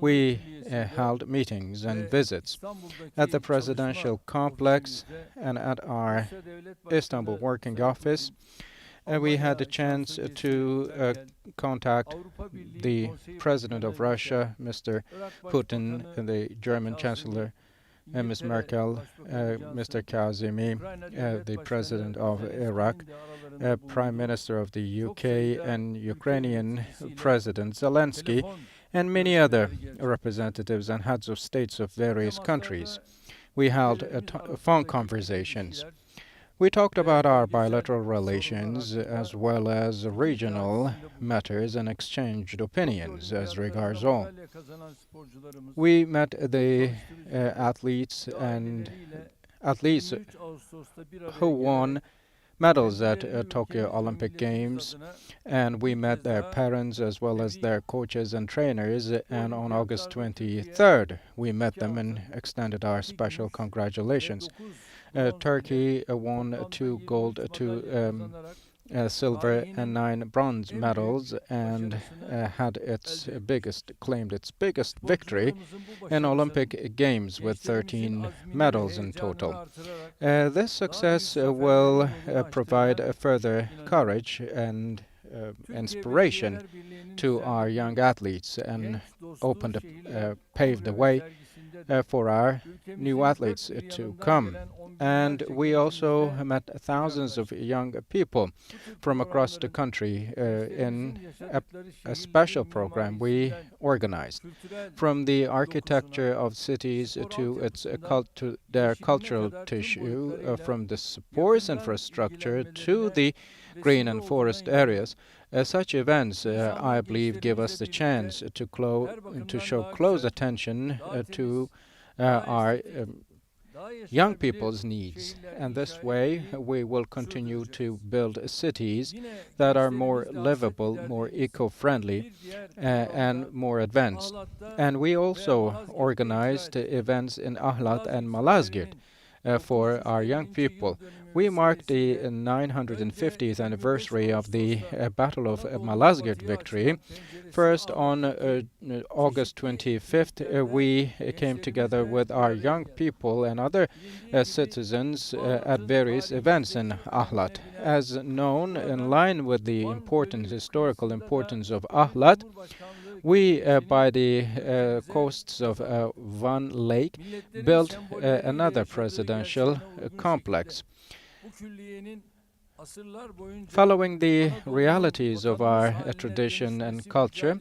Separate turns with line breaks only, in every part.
we held meetings and visits at the presidential complex and at our Istanbul working office. We had a chance to contact the President of Russia, Mr. Putin, and the German Chancellor, Ms. Merkel, Mr. Kazimi, the President of Iraq, Prime Minister of the UK, and Ukrainian President Zelensky, and many other representatives and heads of states of various countries. We held phone conversations. We talked about our bilateral relations as well as regional matters and exchanged opinions as regards all. We met the athletes who won medals at Tokyo Olympic Games, and we met their parents as well as their coaches and trainers, and on August 23rd we met them and extended our special congratulations. Turkey won 2 gold, 2 silver and 9 bronze medals and claimed its biggest victory in Olympic Games with 13 medals in total. This success will provide further courage and inspiration to our young athletes and pave the way for our new athletes to come. And we also met thousands of young people from across the country in a special program we organized. From the architecture of cities to their cultural tissue, from the sports infrastructure to the green and forest areas. Such events, I believe, give us the chance to show close attention to our young people's needs. And this way, we will continue to build cities that are more livable, more eco-friendly, and more advanced. And we also organized events in Ahlat and Malazgirt for our young people. We marked the 950th anniversary of the Battle of Malazgirt victory. First, on August 25th, we came together with our young people and other citizens at various events in Ahlat. As known, in line with the historical importance of Ahlat, we, by the coasts of Van Lake, built another presidential complex. Following the realities of our tradition and culture,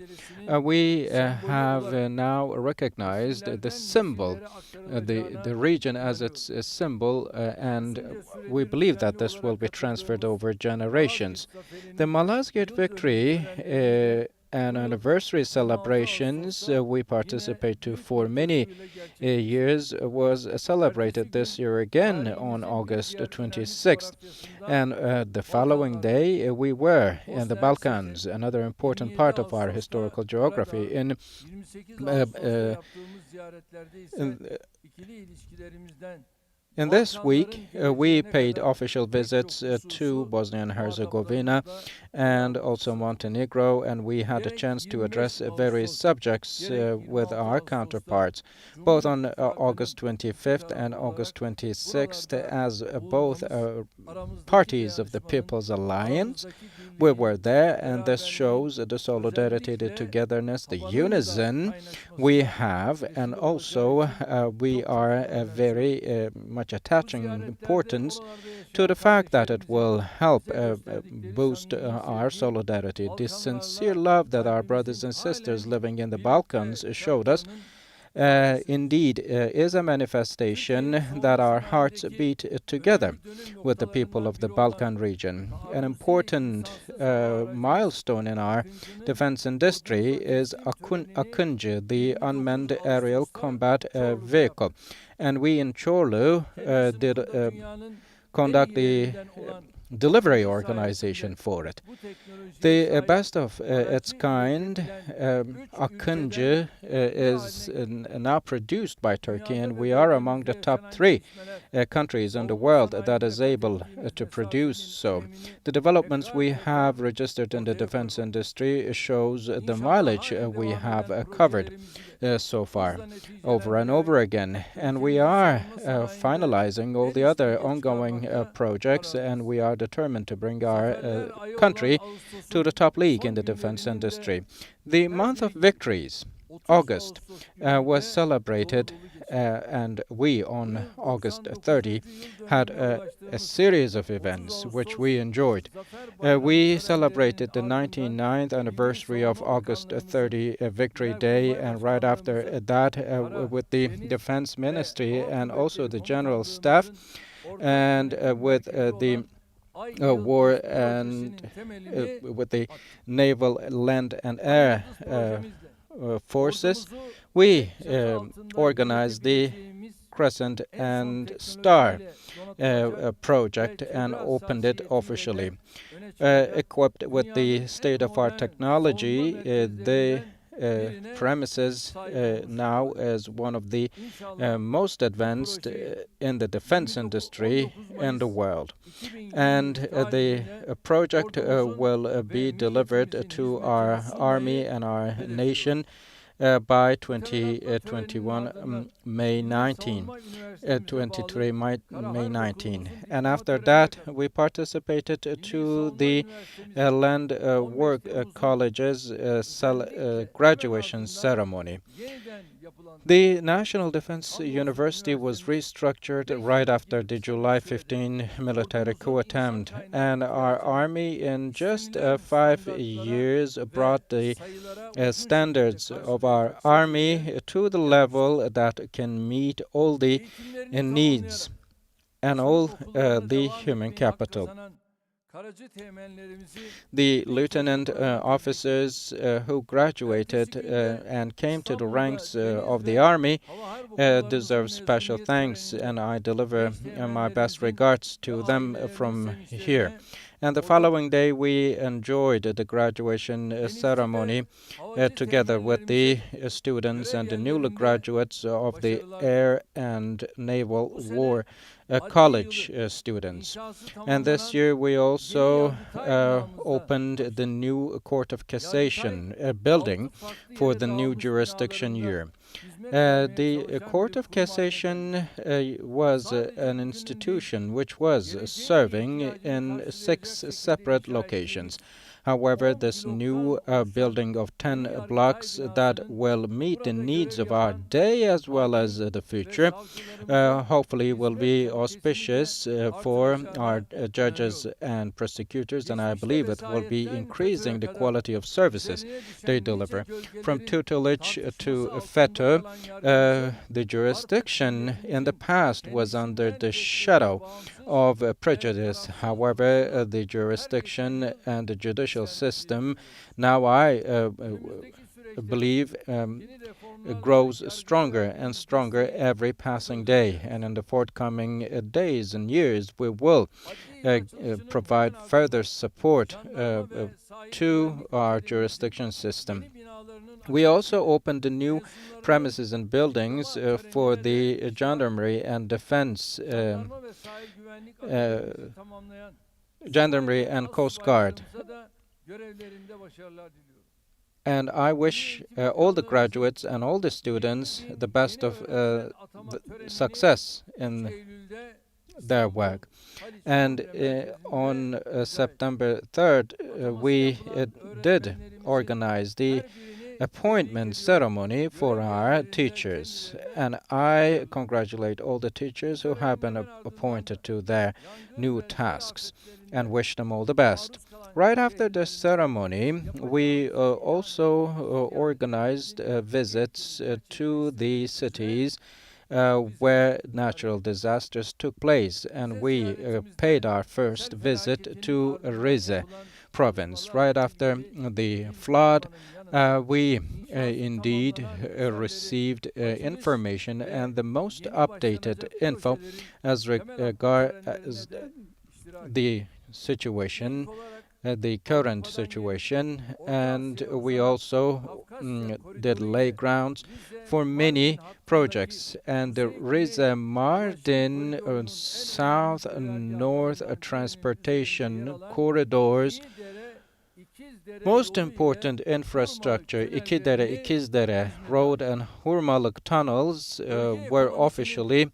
we have now recognized the symbol, the region as its symbol, and we believe that this will be transferred over generations. The Malazgirt victory and anniversary celebrations we participate to for many years was celebrated this year again on August 26th. And the following day we were in the Balkans, another important part of our historical geography. In this week, we paid official visits to Bosnia and Herzegovina and also Montenegro, and we had a chance to address various subjects with our counterparts, both on August 25th and August 26th, as both parties of the People's Alliance. We were there, and this shows the solidarity, the togetherness, the unison we have, and also we are very much attaching importance to the fact that it will help boost our solidarity. This sincere love that our brothers and sisters living in the Balkans showed us indeed is a manifestation that our hearts beat together with the people of the Balkan region. An important milestone in our defense industry is Akıncı, the unmanned aerial combat vehicle. And we in Çorlu did conduct the delivery organization for it. The best of its kind, Akıncı, is now produced by Turkey, and we are among the top 3 countries in the world that is able to produce so. The developments we have registered in the defense industry shows the mileage we have covered so far over and over again. And we are finalizing all the other ongoing projects, and we are determined to bring our country to the top league in the defense industry. The month of victories, August, was celebrated, and we on August 30 had a series of events which we enjoyed. We celebrated the 99th anniversary of August 30 Victory Day, and right after that with the Defense Ministry and also the General Staff and with the war and with the naval, land and air forces, we organized the Crescent and Star project and opened it officially. Equipped with the state-of-art technology, the premises now is one of the most advanced in the defense industry in the world. And the project will be delivered to our army and our nation by 2021 May 19, 23 May 19. And after that, we participated to the land work colleges graduation ceremony. The National Defense University was restructured right after the July 15 military coup attempt, and our army in just 5 years brought the standards of our army to the level that can meet all the needs and all the human capital. The lieutenant officers who graduated and came to the ranks of the army deserve special thanks, and I deliver my best regards to them from here. And the following day, we enjoyed the graduation ceremony together with the students and the newly graduates of the Air and Naval War college students. And this year, we also opened the new Court of Cassation building for the new jurisdiction year. The Court of Cassation was an institution which was serving in 6 separate locations. However, this new building of 10 blocks that will meet the needs of our day as well as the future hopefully will be auspicious for our judges and prosecutors, and I believe it will be increasing the quality of services they deliver. From tutelage to fetter, the jurisdiction in the past was under the shadow of prejudice. However, the jurisdiction and the judicial system now, I believe, grows stronger and stronger every passing day. And in the forthcoming days and years, we will provide further support to our jurisdiction system. We also opened the new premises and buildings for the Gendarmerie and Defense, Gendarmerie and Coast Guard. And I wish all the graduates and all the students the best of success in their work. And on September 3rd, we did organize the appointment ceremony for our teachers. And I congratulate all the teachers who have been appointed to their new tasks and wish them all the best. Right after the ceremony, we also organized visits to the cities where natural disasters took place, and we paid our first visit to Rize province. Right after the flood, we indeed received information and the most updated info as regards the situation the current situation, and we also did lay grounds for many projects. And the Rize Mardin south and north transportation corridors, most important infrastructure, İkizdere Road and Hurmalık tunnels were officially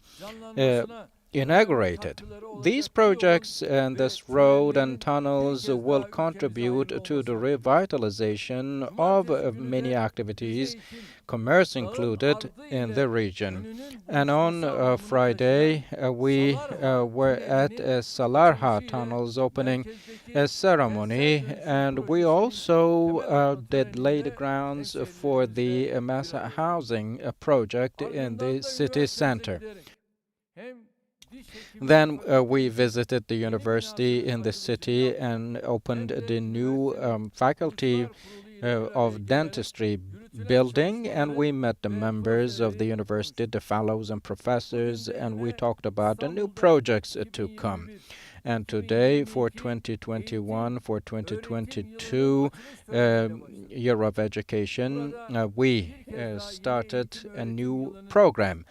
uh, inaugurated. These projects and this road and tunnels will contribute to the revitalization of many activities, commerce included, in the region. And on Friday, we were at Salarha Tunnel's opening ceremony, and we also did lay the grounds for the mass housing project in the city center. Then we visited the university in the city and opened the new faculty of dentistry building, and we met the members of the university, the fellows and professors, and we talked about the new projects to come. And today, for 2021, for 2022 year of education, we started a new program.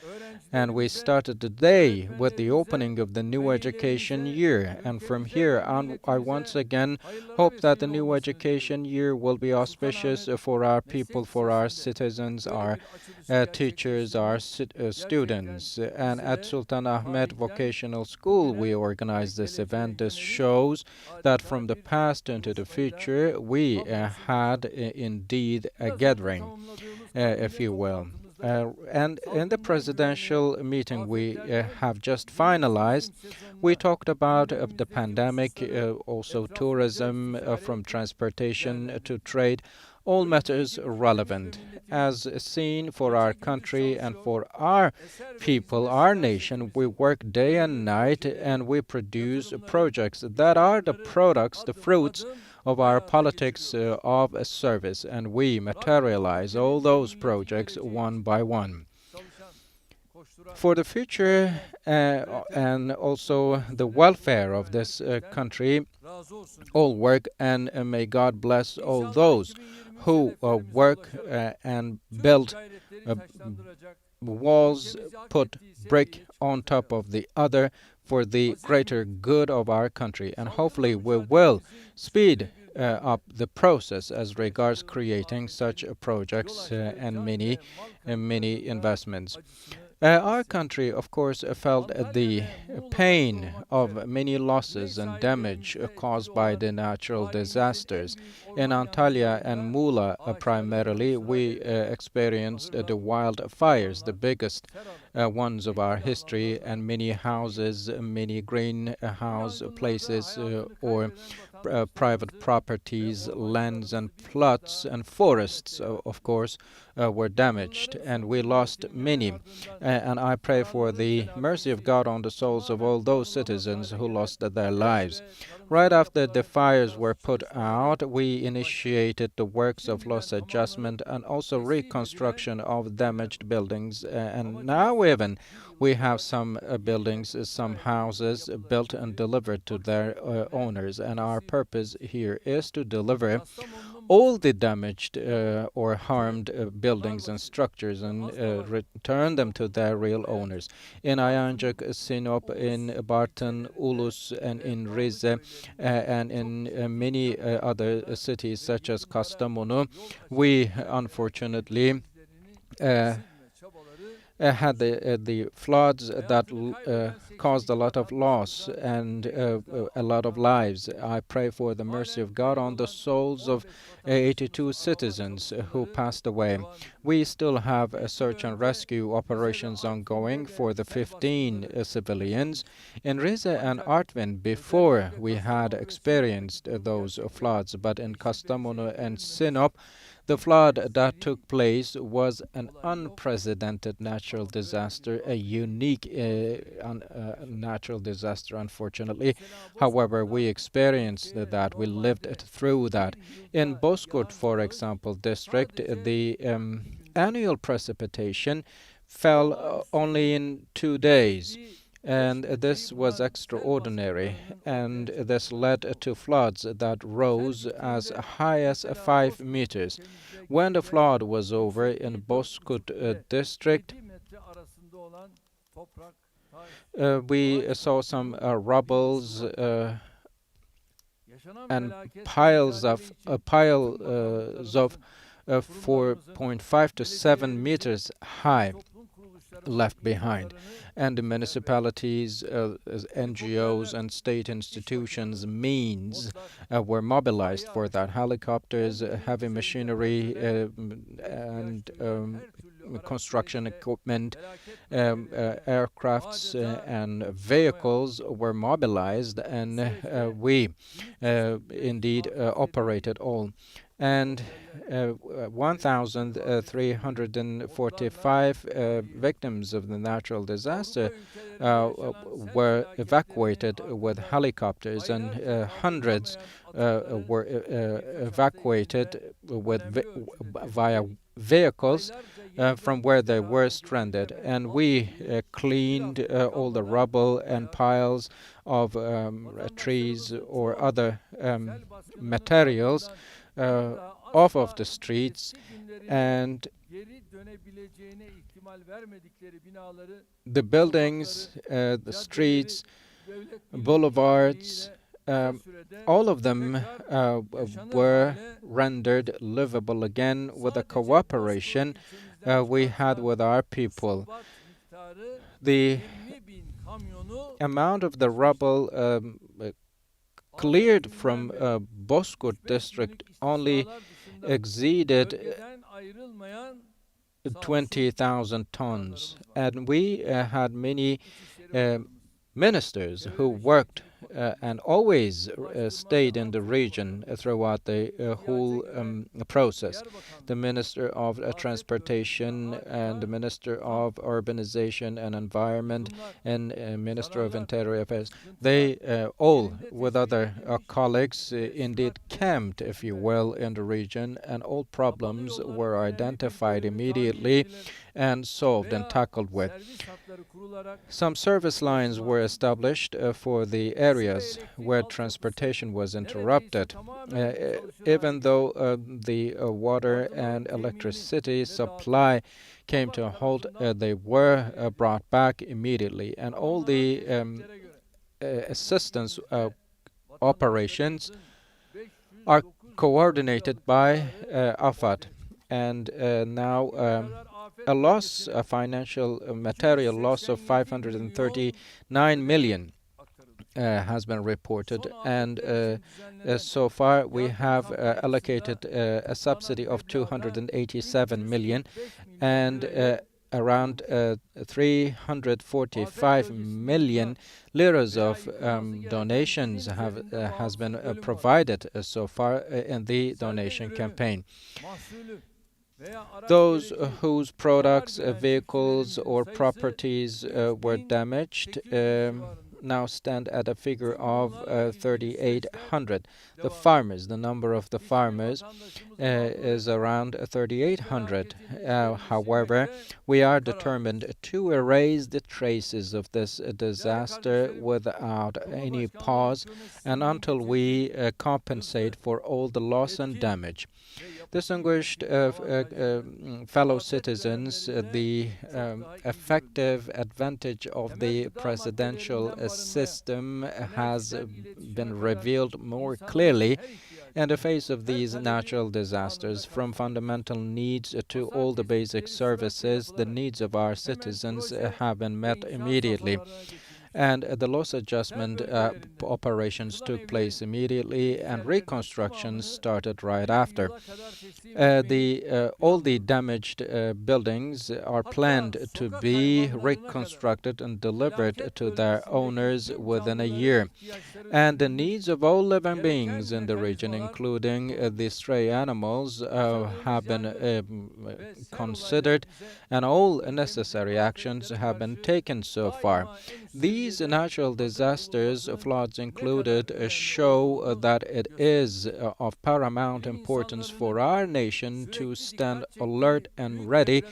And we started today with the opening of the new education year. And from here on, I once again hope that the new education year will be auspicious for our people, for our citizens, our teachers, our students. And at Sultan Ahmed Vocational School, we organized this event. This shows that from the past into the future, we had indeed a gathering, if you will. And in the presidential meeting we have just finalized, we talked about the pandemic, also tourism, from transportation to trade, all matters relevant. As seen for our country and for our people, our nation, we work day and night and we produce projects that are the products, the fruits of our politics of service, and we materialize all those projects one by one. For the future and also the welfare of this country, all work, and may God bless all those who work and build walls, put brick on top of the other for the greater good of our country. And hopefully we will speed up the process as regards creating such projects and many investments. Our country, of course, felt the pain of many losses and damage caused by the natural disasters. In Antalya and Muğla, primarily, we experienced the wildfires, the biggest ones of our history, and many houses, many greenhouse places, or private properties, lands and plots and forests, of course, were damaged, and we lost many. And I pray for the mercy of God on the souls of all those citizens who lost their lives. Right after the fires were put out, we initiated the works of loss adjustment and also reconstruction of damaged buildings. And now even we have some buildings, some houses built and delivered to their owners. And our purpose here is to deliver all the damaged or harmed buildings and structures and return them to their real owners. In Ayancık, Sinop, in Bartın, Ulus, and in Rize, and in many other cities such as Kastamonu, we unfortunately had the floods that caused a lot of loss and a lot of lives. I pray for the mercy of God on the souls of 82 citizens who passed away. We still have search and rescue operations ongoing for the 15 civilians. In Rize and Artvin, before we had experienced those floods, but in Kastamonu and Sinop, the flood that took place was an unprecedented natural disaster, a unique natural disaster, unfortunately. However, we experienced that, we lived through that. In Bozkurt, for example, district, the annual precipitation fell only in 2 days. And this was extraordinary, and this led to floods that rose as high as 5 meters. When the flood was over in Bozkurt district, we saw some rubbles and piles of 4.5 to 7 meters high left behind. And the municipalities, NGOs, and state institutions means were mobilized for that. Helicopters, heavy machinery, and construction equipment, aircrafts, and vehicles were mobilized, and we indeed operated all. And 1,345 victims of the natural disaster were evacuated with helicopters, and hundreds were evacuated via vehicles from where they were stranded. And we cleaned all the rubble and piles of trees or other materials off of the streets, and the buildings, the streets, boulevards, all of them were rendered livable again with the cooperation we had with our people. The amount of the rubble cleared from Bozkurt district only exceeded 20,000 tons. And we had many ministers who worked and always stayed in the region throughout the whole process. The Minister of Transportation and the Minister of Urbanization and Environment and Minister of Interior Affairs, they all, with other colleagues, indeed camped, if you will, in the region, and all problems were identified immediately and solved and tackled with. Some service lines were established for the areas where transportation was interrupted. Even though the water and electricity supply came to a halt, they were brought back immediately. And all the assistance operations are coordinated by AFAD. And now a financial material loss of 539 million has been reported, and so far we have allocated a subsidy of 287 million, and around 345 million liras of donations has been provided so far in the donation campaign. Those whose products, vehicles, or properties were damaged now stand at a figure of 3,800. The number of the farmers is around 3,800. However, we are determined to erase the traces of this disaster without any pause, and until we compensate for all the loss and damage. Distinguished fellow citizens, the effective advantage of the presidential system has been revealed more clearly in the face of these natural disasters. From fundamental needs to all the basic services, the needs of our citizens have been met immediately. And the loss adjustment operations took place immediately, and reconstruction started right after. All the damaged buildings are planned to be reconstructed and delivered to their owners within a year. And the needs of all living beings in the region, including the stray animals, have been considered, and all necessary actions have been taken so far. These these natural disasters, floods included, show that it is of paramount importance for our nation to stand alert and ready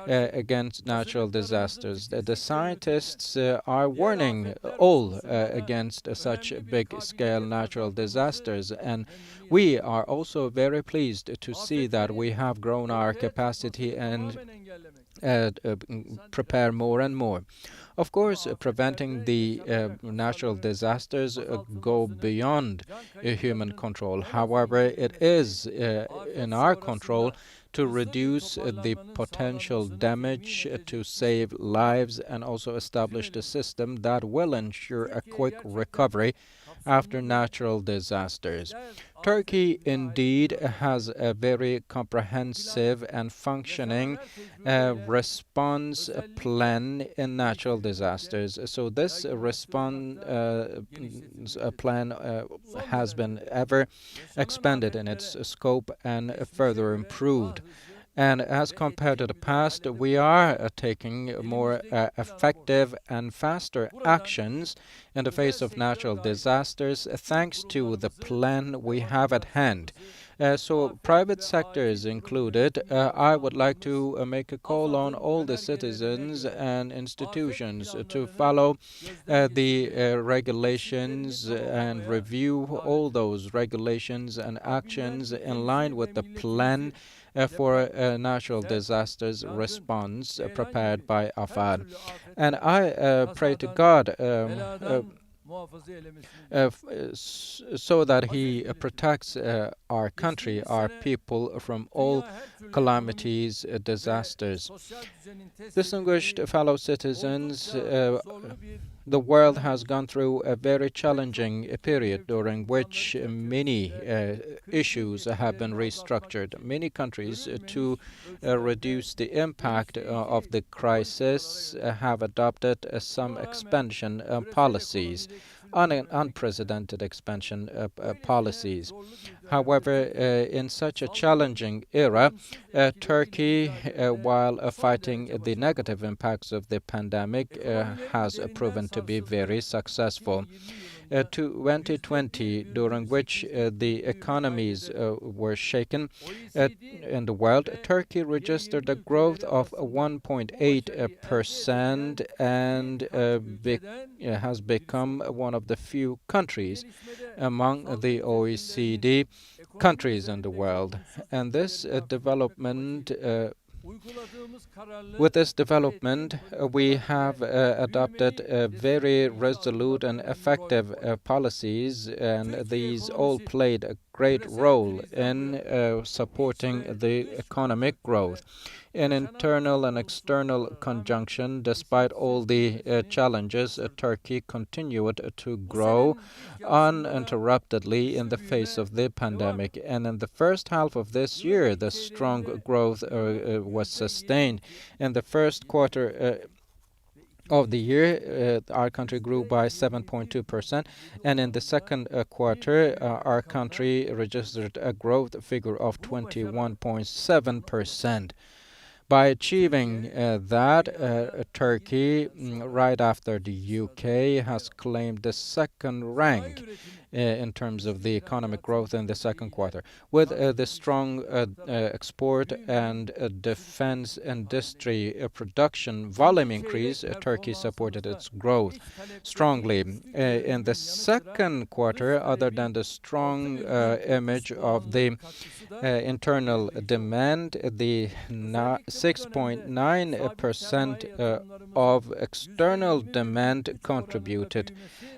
against natural disasters. The scientists are warning all against such big-scale natural disasters, and we are also very pleased to see that we have grown our capacity and prepare more and more. Of course, preventing the natural disasters go beyond human control. However, it is in our control to reduce the potential damage, to save lives, and also establish the system that will ensure a quick recovery after natural disasters. Turkey indeed has a very comprehensive and functioning response plan in natural disasters. So this response plan has been ever expanded in its scope and further improved. And as compared to the past, we are taking more effective and faster actions in the face of natural disasters thanks to the plan we have at hand. So private sector is included. I would like to make a call on all the citizens and institutions to follow the regulations and review all those regulations and actions in line with the plan for natural disasters response prepared by AFAD. And I pray to God so that He protects our country, our people from all calamities, disasters. Distinguished fellow citizens, the world has gone through a very challenging period during which many issues have been restructured. Many countries, to reduce the impact of the crisis, have adopted some expansion policies, unprecedented expansion policies. However, in such a challenging era, Turkey, while fighting the negative impacts of the pandemic, has proven to be very successful. 2020, during which the economies were shaken in the world, Turkey registered a growth of 1.8% and has become one of the few countries among the OECD countries in the world. And this development with this development, we have adopted very resolute and effective policies, and these all played a great role in supporting the economic growth. In internal and external conjunction, despite all the challenges, Turkey continued to grow uninterruptedly in the face of the pandemic. And in the first half of this year, the strong growth was sustained. In the first quarter of the year, our country grew by 7.2%, and in the second quarter, our country registered a growth figure of 21.7%. By achieving that, Turkey, right after the UK, has claimed the second rank in terms of the economic growth in the second quarter. With the strong export and defense industry production volume increase, Turkey supported its growth strongly. In the second quarter, other than the strong image of the internal demand, the 6.9% of external demand contributed,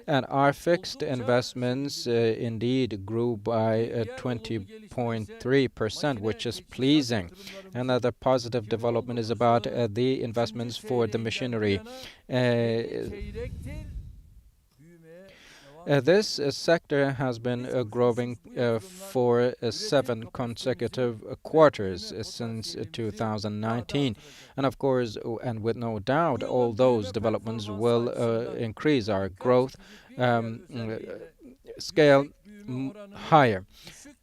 and our fixed investments indeed grew by 20.3%, which is pleasing. Another positive development is about the investments for the machinery. This sector has been growing for 7 consecutive quarters since 2019. And of course, and with no doubt, all those developments will increase our growth scale higher.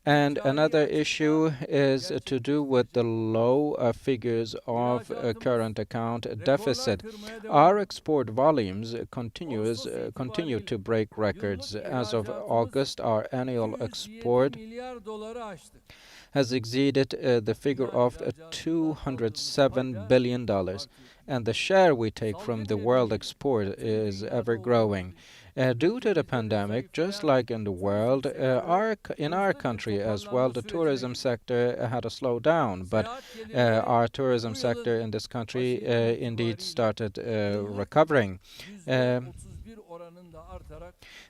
And another issue is to do with the low figures of current account deficit. Our export volumes continue to break records. As of August, our annual export has exceeded the figure of $207 billion. And the share we take from the world export is ever growing. Due to the pandemic, just like in the world, in our country as well, the tourism sector had a slowdown. But our tourism sector in this country indeed started recovering.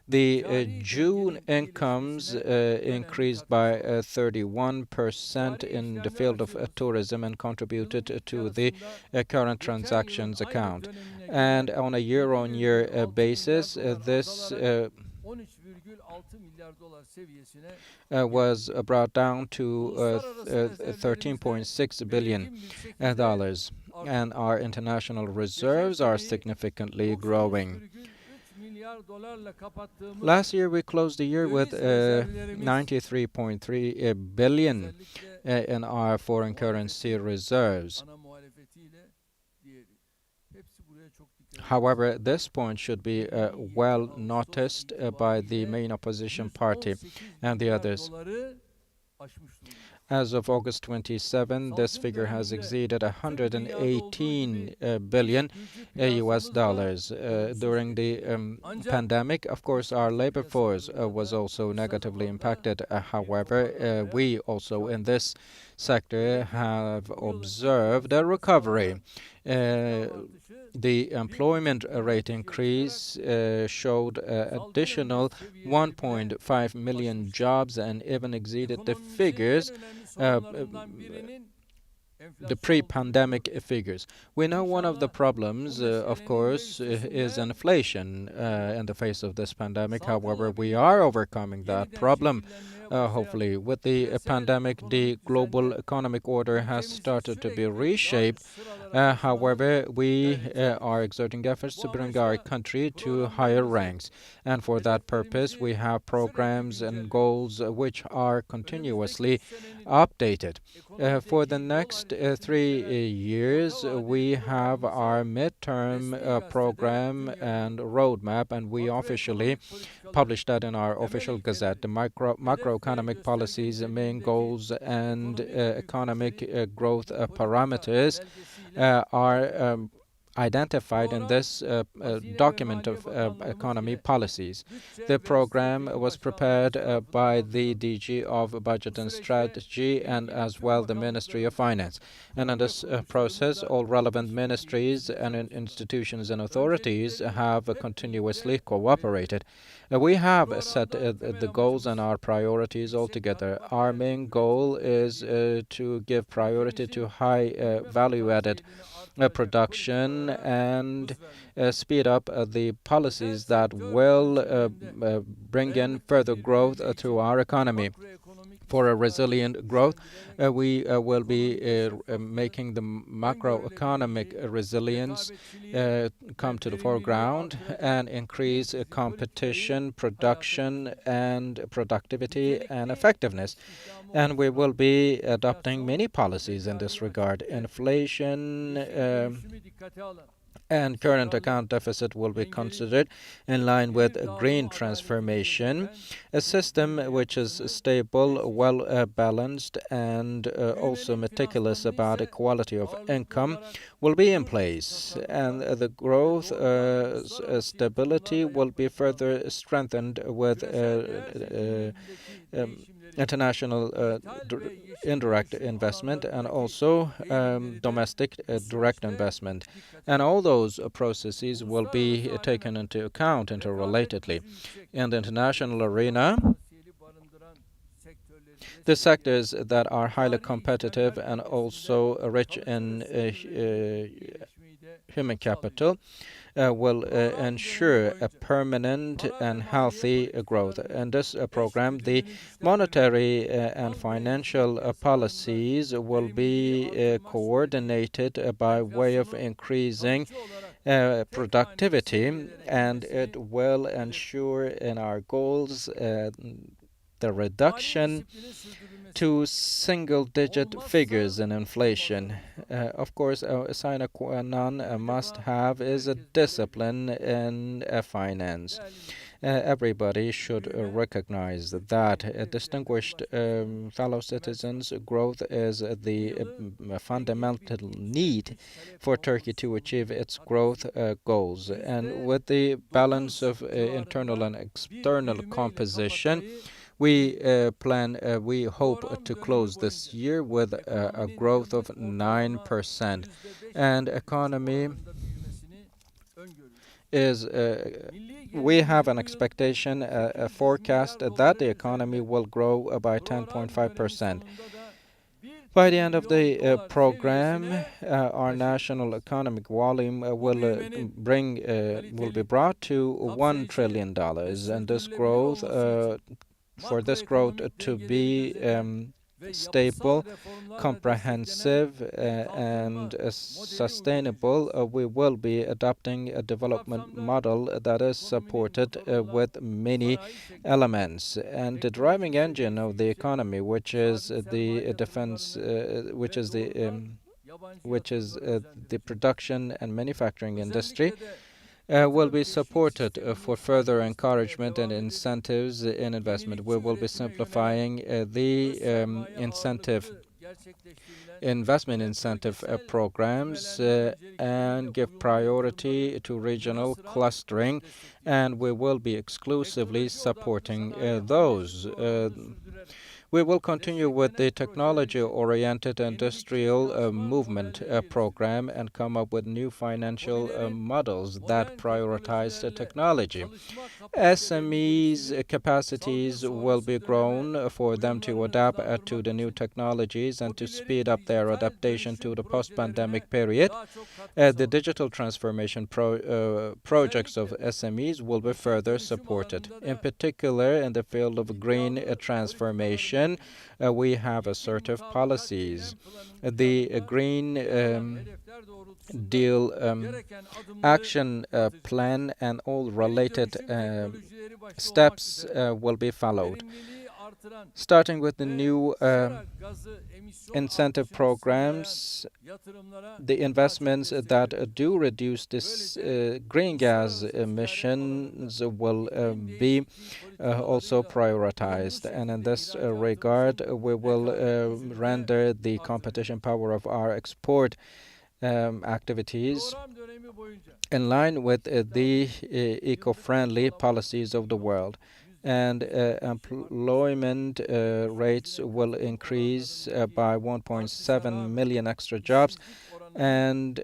The June incomes increased by 31% in the field of tourism and contributed to the current transactions account. And on a year-on-year basis, this was brought down to $13.6 billion. And our international reserves are significantly growing. Last year, we closed the year with 93.3 billion in our foreign currency reserves. However, this point should be well noticed by the main opposition party and the others. As of August 27, this figure has exceeded 118 billion US dollars. During the pandemic, of course, our labor force was also negatively impacted. However, we also in this sector have observed a recovery. The employment rate increase showed additional 1.5 million jobs and even exceeded the figures, the pre-pandemic figures. We know one of the problems, of course, is inflation in the face of this pandemic. However, we are overcoming that problem. Hopefully, with the pandemic, the global economic order has started to be reshaped. However, we are exerting efforts to bring our country to higher ranks. And for that purpose, we have programs and goals which are continuously updated. For the next 3 years, we have our midterm program and roadmap, and we officially published that in our official gazette. The macroeconomic policies, main goals, and economic growth parameters are identified in this document of economy policies. The program was prepared by the DG of Budget and Strategy and as well the Ministry of Finance. And in this process, all relevant ministries and institutions and authorities have continuously cooperated. We have set the goals and our priorities altogether. Our main goal is to give priority to high value-added production and speed up the policies that will bring in further growth to our economy. For a resilient growth, we will be making the macroeconomic resilience come to the foreground and increase competition, production, and productivity and effectiveness. And we will be adopting many policies in this regard. Inflation and current account deficit will be considered in line with a green transformation, a system which is stable, well balanced, and also meticulous about equality of income will be in place, and the growth stability will be further strengthened with international indirect investment and also domestic direct investment. And all those processes will be taken into account interrelatedly. In the international arena, the sectors that are highly competitive and also rich in human capital will ensure a permanent and healthy growth. In this program, the monetary and financial policies will be coordinated by way of increasing productivity, and it will ensure in our goals the reduction to single-digit figures in inflation. Of course, a sine qua non, a must-have, is a discipline in finance. Everybody should recognize that. Distinguished fellow citizens, growth is the fundamental need for Turkey to achieve its growth goals. And with the balance of internal and external composition, we hope to close this year with a growth of 9%. And economy is, we have an expectation, a forecast that the economy will grow by 10.5%. By the end of the program, our national economic volume will be brought to $1 trillion, and this growth for this growth to be stable, comprehensive, and sustainable, we will be adopting a development model that is supported with many elements. And the driving engine of the economy, which is the defense, which is the production and manufacturing industry, will be supported for further encouragement and incentives in investment. We will be simplifying the investment incentive programs and give priority to regional clustering, and we will be exclusively supporting those. We will continue with the technology-oriented industrial movement program and come up with new financial models that prioritize the technology. SMEs' capacities will be grown for them to adapt to the new technologies and to speed up their adaptation to the post-pandemic period. The digital transformation projects of SMEs will be further supported. In particular, in the field of green transformation, we have assertive policies. The Green Deal action plan and all related steps will be followed. Starting with the new incentive programs, the investments that do reduce this green gas emissions will be also prioritized. And in this regard, we will render the competition power of our export activities in line with the eco-friendly policies of the world. And employment rates will increase by 1.7 million extra jobs, and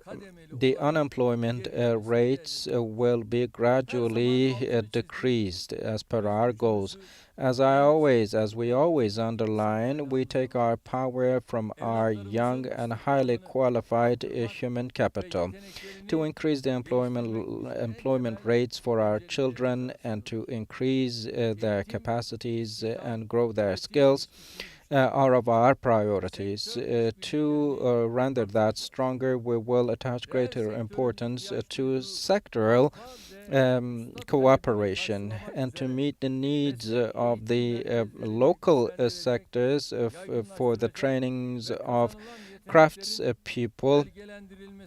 the unemployment rates will be gradually decreased as per our goals. As we always underline, we take our power from our young and highly qualified human capital. To increase the employment rates for our children and to increase their capacities and grow their skills are of our priorities. To render that stronger, we will attach greater importance to sectoral cooperation and to meet the needs of the local sectors for the trainings of crafts people.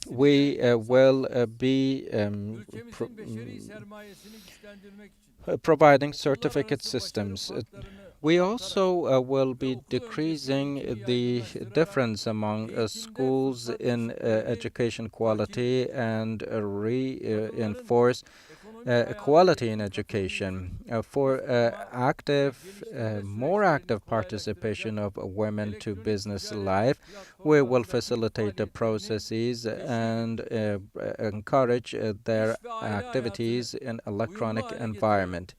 We will be providing certificate systems. We also will be decreasing the difference among schools in education quality and reinforce equality in education. For more active participation of women to business life, we will facilitate the processes and encourage their activities in electronic environment.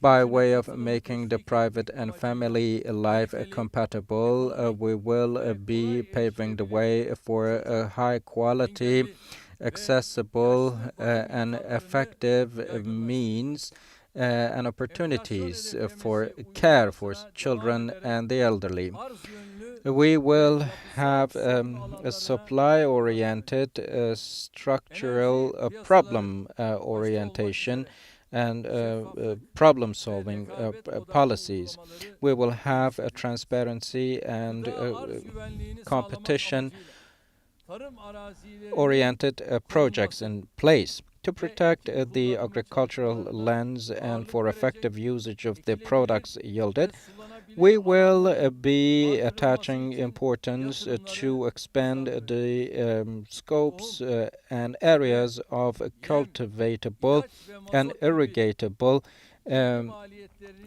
By way of making the private and family life compatible, we will be paving the way for a high quality, accessible and effective means and opportunities for care for children and the elderly. We will have a supply-oriented, structural problem orientation and problem-solving policies. We will have transparency and competition-oriented projects in place to protect the agricultural lands and for effective usage of the products yielded. We will be attaching importance to expand the scopes and areas of cultivatable and irrigatable um,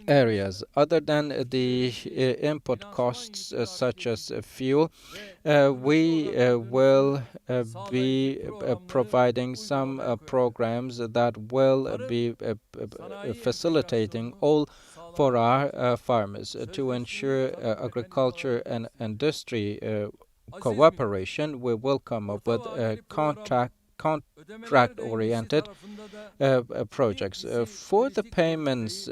areas. Other than the input costs such as fuel, we will be providing some programs that will be facilitating all for our farmers to ensure agriculture and industry cooperation. We will come up with contract-oriented projects. For the payments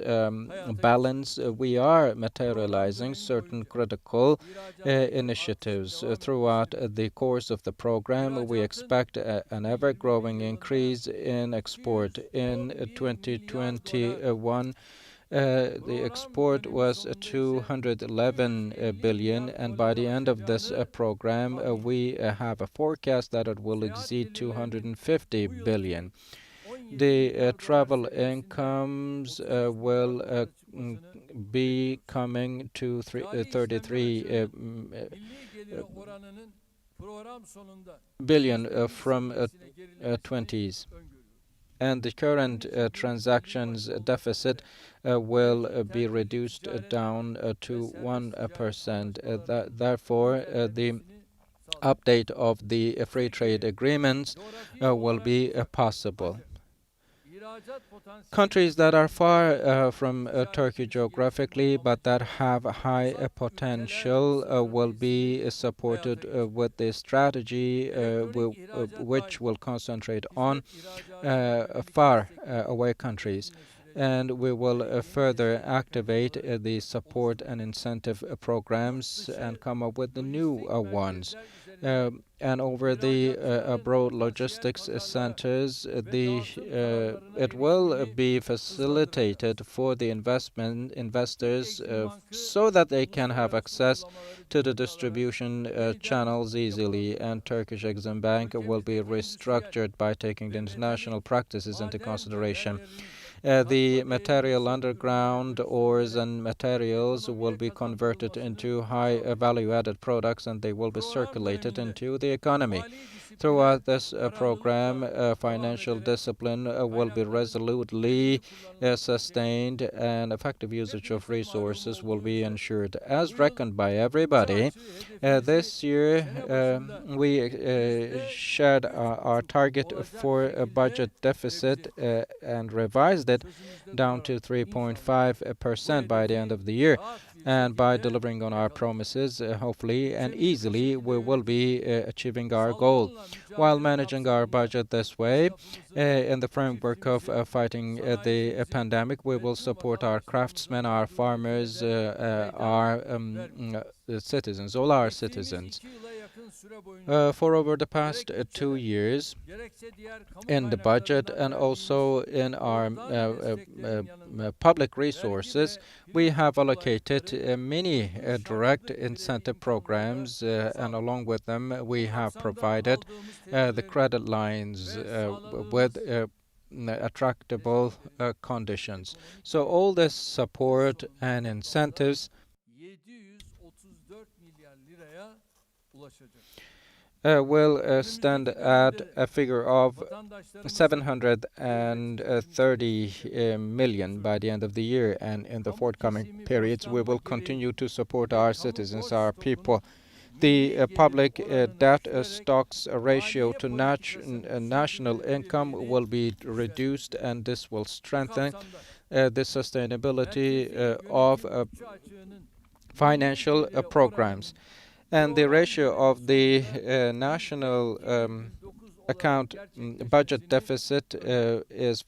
balance, we are materializing certain critical initiatives throughout the course of the program. We expect an ever-growing increase in export. In 2021, the export was 211 billion, and by the end of this program, we have a forecast that it will exceed 250 billion. The travel incomes will be coming to 33 billion from 20s. And the current transactions deficit will be reduced down to 1%. Therefore, the update of the free trade agreements will be possible. Countries that are far from Turkey geographically but that have high potential will be supported with the strategy which will concentrate on far away countries. And we will further activate the support and incentive programs and come up with the new ones. And over the abroad logistics centers, it will be facilitated for the investors so that they can have access to the distribution channels easily. And Turkish Exim Bank will be restructured by taking the international practices into consideration. The material underground ores and materials will be converted into high value-added products, and they will be circulated into the economy. Throughout this program, financial discipline will be resolutely sustained, and effective usage of resources will be ensured. As reckoned by everybody, this year we shared our target for a budget deficit and revised it down to 3.5% by the end of the year. And by delivering on our promises, hopefully and easily, we will be achieving our goal. While managing our budget this way, in the framework of fighting the pandemic, we will support our craftsmen, our farmers, our citizens, all our citizens. For over the past 2 years, in the budget and also in our public resources, we have allocated many direct incentive programs, and along with them, we have provided the credit lines with attractable conditions. So all this support and incentives will stand at a figure of 730 million by the end of the year, and in the forthcoming periods we will continue to support our citizens, our people. The public debt stocks ratio to national income will be reduced, and this will strengthen the sustainability of financial programs. And the ratio of the national budget deficit is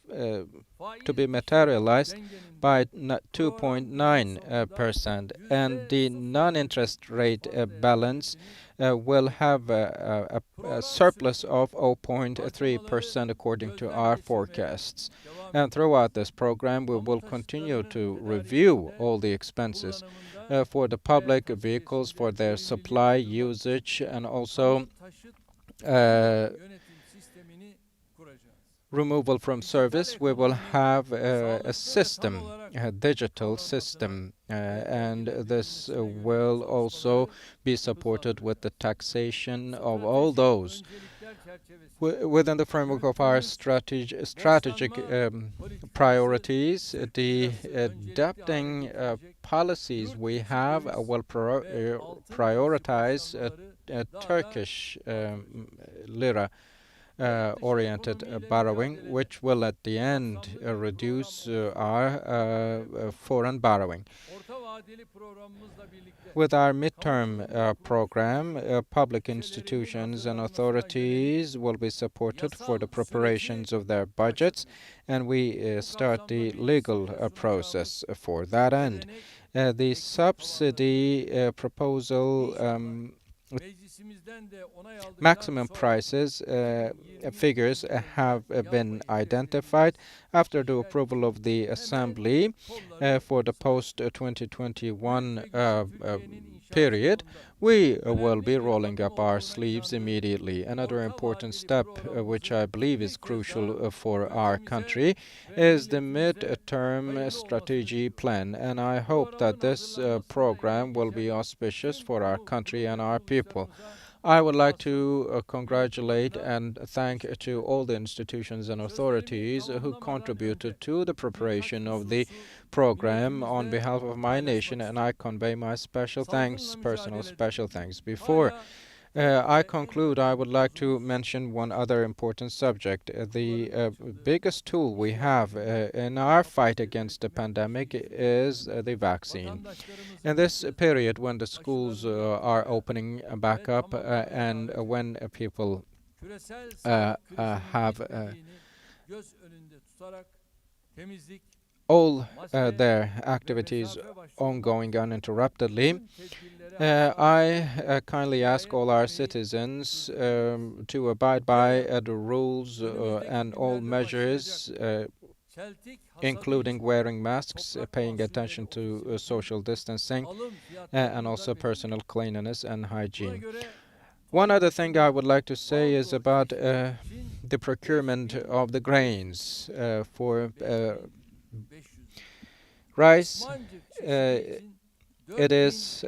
to be materialized by 2.9%, and the non-interest rate balance will have a surplus of 0.3% according to our forecasts. And throughout this program, we will continue to review all the expenses for the public vehicles, for their supply, usage, and also removal from service. We will have a system, a digital system, and this will also be supported with the taxation of all those within the framework of our strategic priorities. The adapting policies we have will prioritize Turkish lira oriented borrowing, which will at the end reduce our foreign borrowing. With our midterm program, public institutions and authorities will be supported for the preparations of their budgets, and we start the legal process for that end. The subsidy proposal maximum prices figures have been identified after the approval of the Assembly for the post-2021 period. We will be rolling up our sleeves immediately. Another important step, which I believe is crucial for our country, is the mid-term strategy plan, and I hope that this program will be auspicious for our country and our people. I would like to congratulate and thank to all the institutions and authorities who contributed to the preparation of the program on behalf of my nation, and I convey my special thanks, personal special thanks. Before I conclude, I would like to mention one other important subject. The biggest tool we have in our fight against the pandemic is the vaccine. In this period, when the schools are opening back up and when people have all their activities ongoing uninterruptedly, I kindly ask all our citizens to abide by the rules and all measures, including wearing masks, paying attention to social distancing, and also personal cleanliness and hygiene. One other thing I would like to say is about the procurement of the grains for rice. It is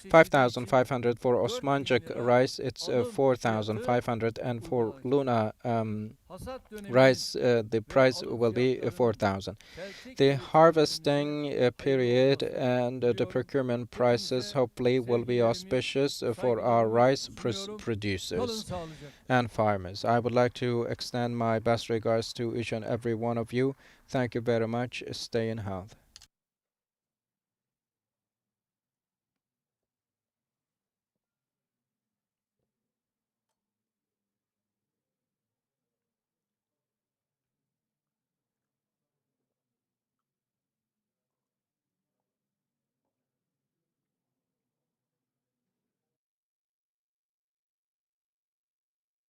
5,500 for Osmancık rice. It's 4,500, and for Luna rice, the price will be 4,000. The harvesting period and the procurement prices hopefully will be auspicious for our rice producers and farmers. I would like to extend my best regards to each and every one of you. Thank you very much. Stay in health.